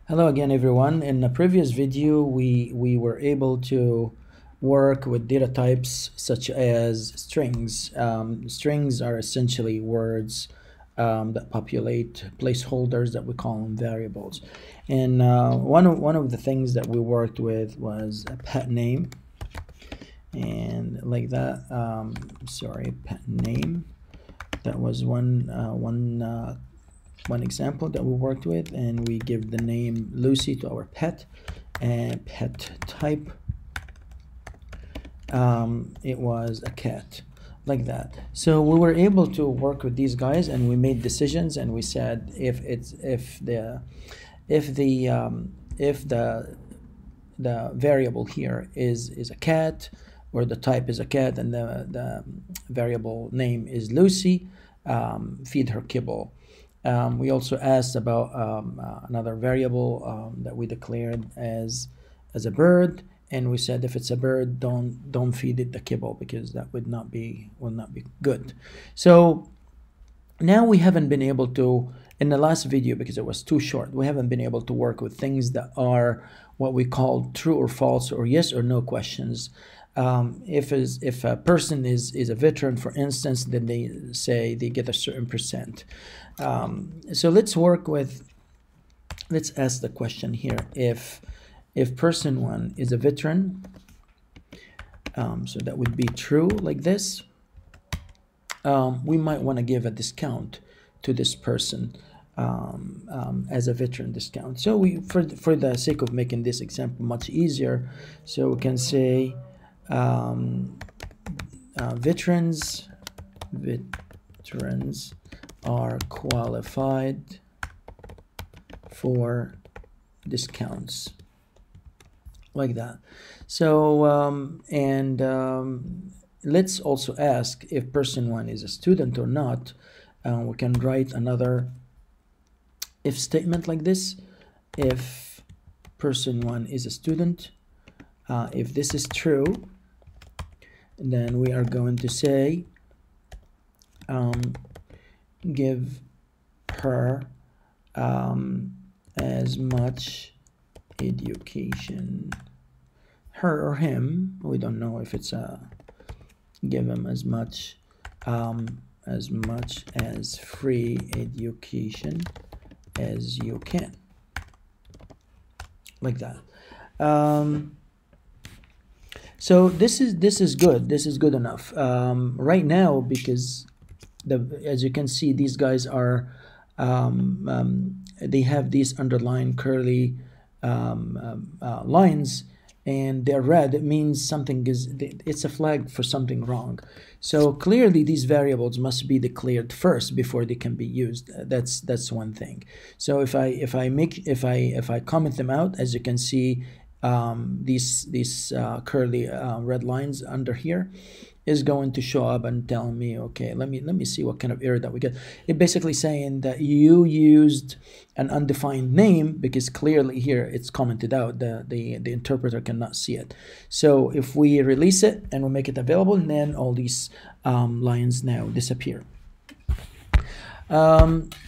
Hello again, everyone. In the previous video, we were able to work with data types such as strings. Strings are essentially words that populate placeholders that we call them variables. And one of the things that we worked with was a pet name, and like that. Sorry, pet name. That was one example that we worked with, and we give the name Lucy to our pet, and pet type, it was a cat, like that. So we were able to work with these guys, and we made decisions, and we said if the variable here is a cat, or the type is a cat, and the variable name is Lucy, feed her kibble. We also asked about another variable that we declared as a bird, and we said if it's a bird, don't feed it the kibble, because that will not be good. So now we haven't been able to, in the last video, because it was too short, we haven't been able to work with things that are what we call true or false, or yes or no questions. If a person is a veteran, for instance, then they say they get a certain percent. So let's ask the question here. If person one is a veteran, so that would be true, like this. We might want to give a discount to this person as a veteran discount. So we, for the sake of making this example much easier, so we can say veterans are qualified for discounts, like that. So let's also ask if person one is a student or not. We can write another if statement like this. If person one is a student, if this is true, then we are going to say give her as much education, her or him, we don't know if it's give him as much as free education as you can, like that. So this is good. This is good enough right now, because as you can see, these guys are they have these underlined curly lines, and they're red. It means something it's a flag for something wrong. So clearly these variables must be declared first before they can be used. That's one thing. So if I comment them out, as you can see, these curly red lines under here is going to show up and tell me, okay, let me see what kind of error that we get. It basically saying that you used an undefined name, because clearly here it's commented out, the interpreter cannot see it. So if we release it and we make it available, then all these lines now disappear.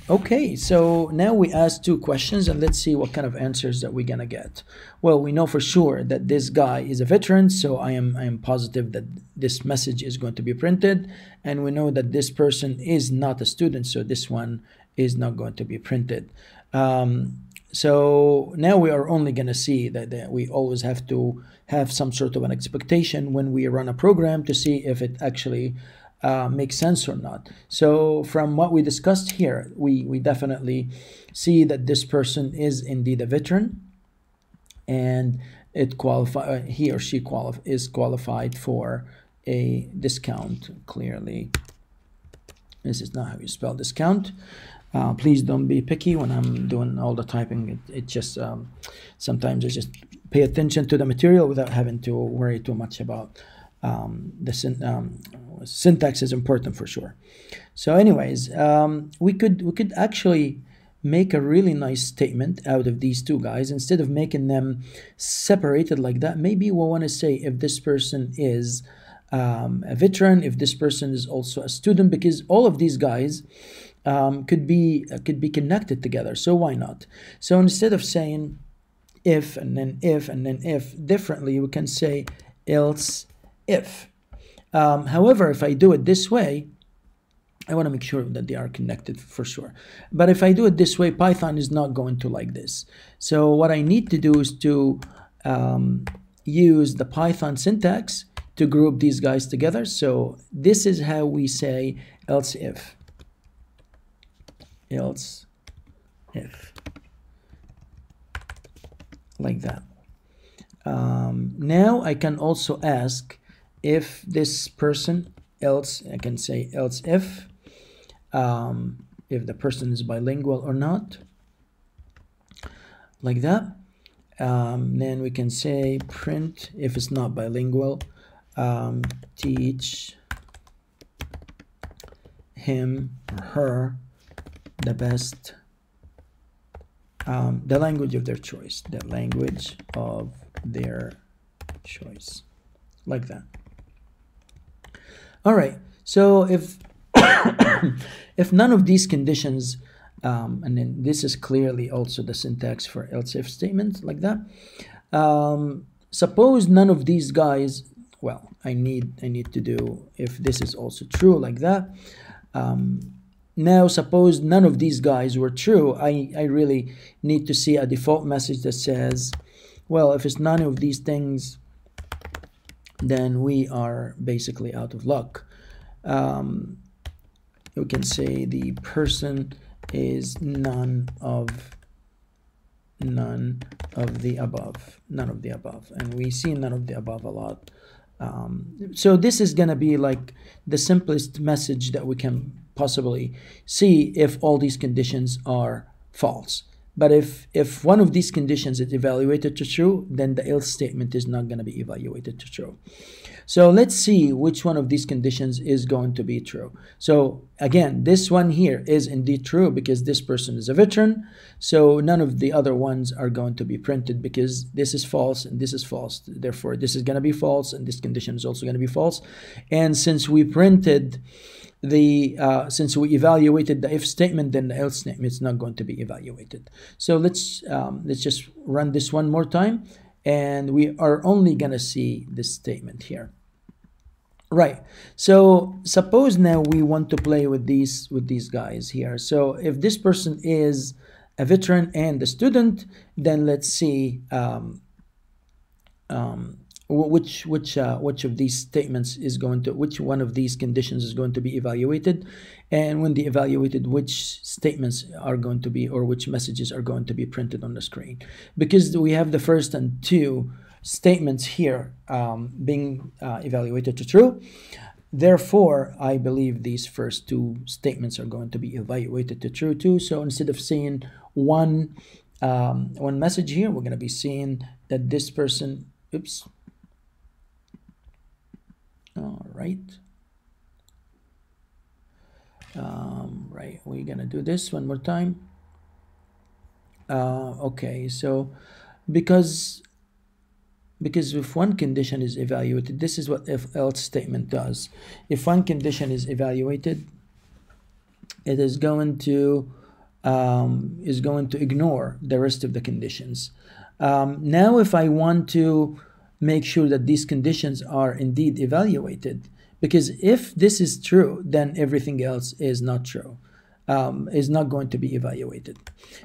Okay, so now we ask two questions, and let's see what kind of answers that we're gonna get. Well, we know for sure that this guy is a veteran, so I am positive that this message is going to be printed, and we know that this person is not a student, so this one is not going to be printed. So now we are only going to see that we always have to have some sort of an expectation when we run a program to see if it actually makes sense or not. So from what we discussed here, we definitely see that this person is indeed a veteran, and he or she is qualified for a discount. Clearly, this is not how you spell discount. Please don't be picky when I'm doing all the typing. It just sometimes I just pay attention to the material without having to worry too much about syntax is important for sure. So anyways, we could actually make a really nice statement out of these two guys. Instead of making them separated like that, maybe we want to say if this person is a veteran, if this person is also a student, because all of these guys could be connected together. So why not? So instead of saying if and then if and then if differently, we can say else if. However, if I do it this way, I want to make sure that they are connected for sure. But if I do it this way, Python is not going to like this. So what I need to do is to use the Python syntax to group these guys together. So this is how we say else if. Else if. Like that. Now I can also ask if this person, else, I can say else if the person is bilingual or not, like that. Then we can say print if it's not bilingual, teach him or her the best, the language of their choice, the language of their choice, like that. All right, so if if none of these conditions, and then this is clearly also the syntax for else if statement, like that. Suppose none of these guys, well, I need to do if this is also true, like that. Now suppose none of these guys were true. I really need to see a default message that says, well, if it's none of these things, then we are basically out of luck. We can say the person is none of the above, and we see none of the above a lot. So this is going to be like the simplest message that we can possibly see if all these conditions are false. But if one of these conditions is evaluated to true, then the else statement is not going to be evaluated to true. So let's see which one of these conditions is going to be true. So again, this one here is indeed true because this person is a veteran. So none of the other ones are going to be printed because this is false and this is false. Therefore, this is going to be false and this condition is also going to be false. And since we printed since we evaluated the if statement, then the else statement is not going to be evaluated. So let's just run this one more time, and we are only gonna see this statement here. Right. So suppose now we want to play with these guys here. So if this person is a veteran and a student, then let's see which of these statements is going to, which one of these conditions is going to be evaluated, and when they evaluated, which statements are going to be, or which messages are going to be printed on the screen. Because we have the first and two statements here being evaluated to true, therefore I believe these first two statements are going to be evaluated to true too. So instead of seeing one message here, we're going to be seeing that this person, oops. All right. Right, we're gonna do this one more time. Okay, so because if one condition is evaluated, this is what if else statement does. If one condition is evaluated, it is going to ignore the rest of the conditions. Now if I want to make sure that these conditions are indeed evaluated, because if this is true, then everything else is not true, is not going to be evaluated.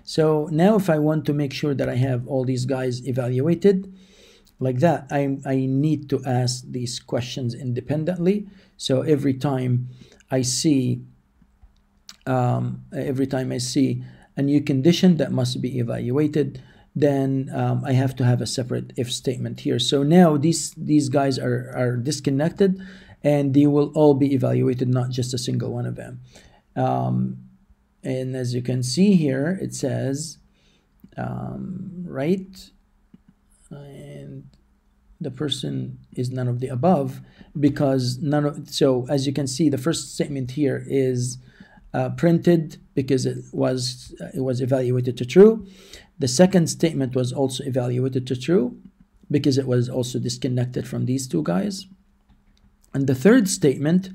So now if I want to make sure that I have all these guys evaluated like that, I need to ask these questions independently. So every time I see a new condition that must be evaluated, then I have to have a separate if statement here. So now these guys are disconnected, and they will all be evaluated, not just a single one of them. And as you can see here, it says, right, and the person is none of the above, because so as you can see, the first statement here is printed because it was evaluated to true. The second statement was also evaluated to true because it was also disconnected from these two guys. And the third statement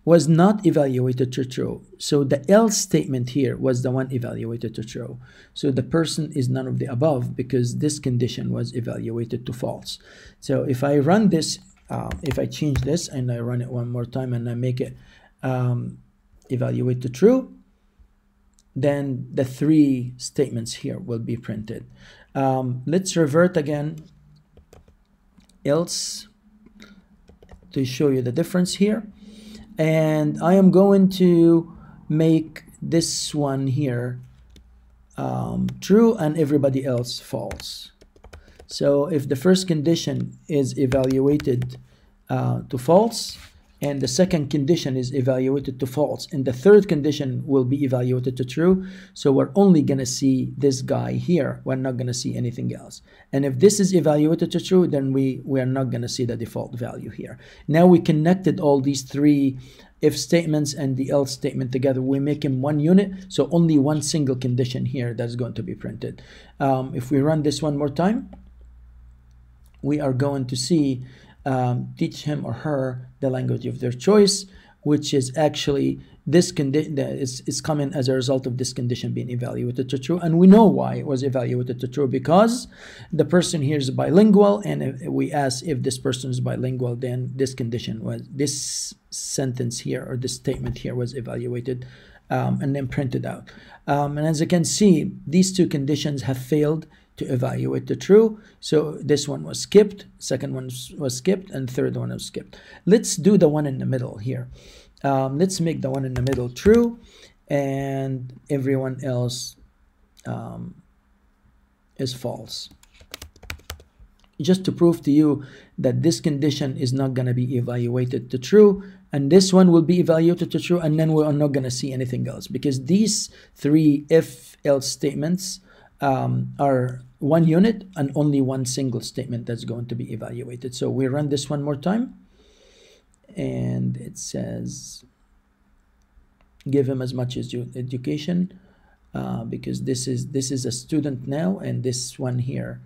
was not evaluated to true. So the else statement here was the one evaluated to true. So the person is none of the above because this condition was evaluated to false. So if I run this, if I change this and I run it one more time and I make it evaluate to true, then the three statements here will be printed. Let's revert again, else, to show you the difference here. And I am going to make this one here true and everybody else false. So if the first condition is evaluated to false, and the second condition is evaluated to false, and the third condition will be evaluated to true, so we're only going to see this guy here. We're not going to see anything else. And if this is evaluated to true, then we are not going to see the default value here. Now we connected all these three if statements and the else statement together. We make them one unit, so only one single condition here that's going to be printed. If we run this one more time, we are going to see teach him or her the language of their choice, which is actually this condition is coming as a result of this condition being evaluated to true. And we know why it was evaluated to true, because the person here is bilingual, and if we ask if this person is bilingual, then this condition was, this sentence here or this statement here was evaluated and then printed out. And as you can see, these two conditions have failed to evaluate the true. So this one was skipped, second one was skipped, and third one was skipped. Let's do the one in the middle here. Let's make the one in the middle true, and everyone else is false. Just to prove to you that this condition is not going to be evaluated to true, and this one will be evaluated to true, and then we're not going to see anything else, because these three if-else statements are one unit and only one single statement that's going to be evaluated. So we run this one more time, and it says give him as much as your education, because this is a student now, and this one here,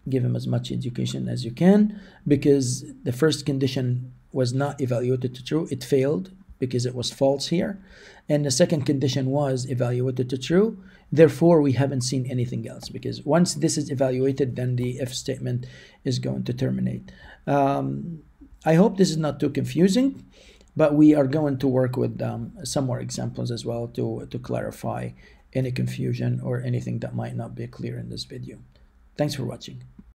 give him as much education as you can, because the first condition was not evaluated to true. It failed because it was false here, and the second condition was evaluated to true. Therefore, we haven't seen anything else, because once this is evaluated, then the if statement is going to terminate. I hope this is not too confusing, but we are going to work with some more examples as well to clarify any confusion or anything that might not be clear in this video. Thanks for watching.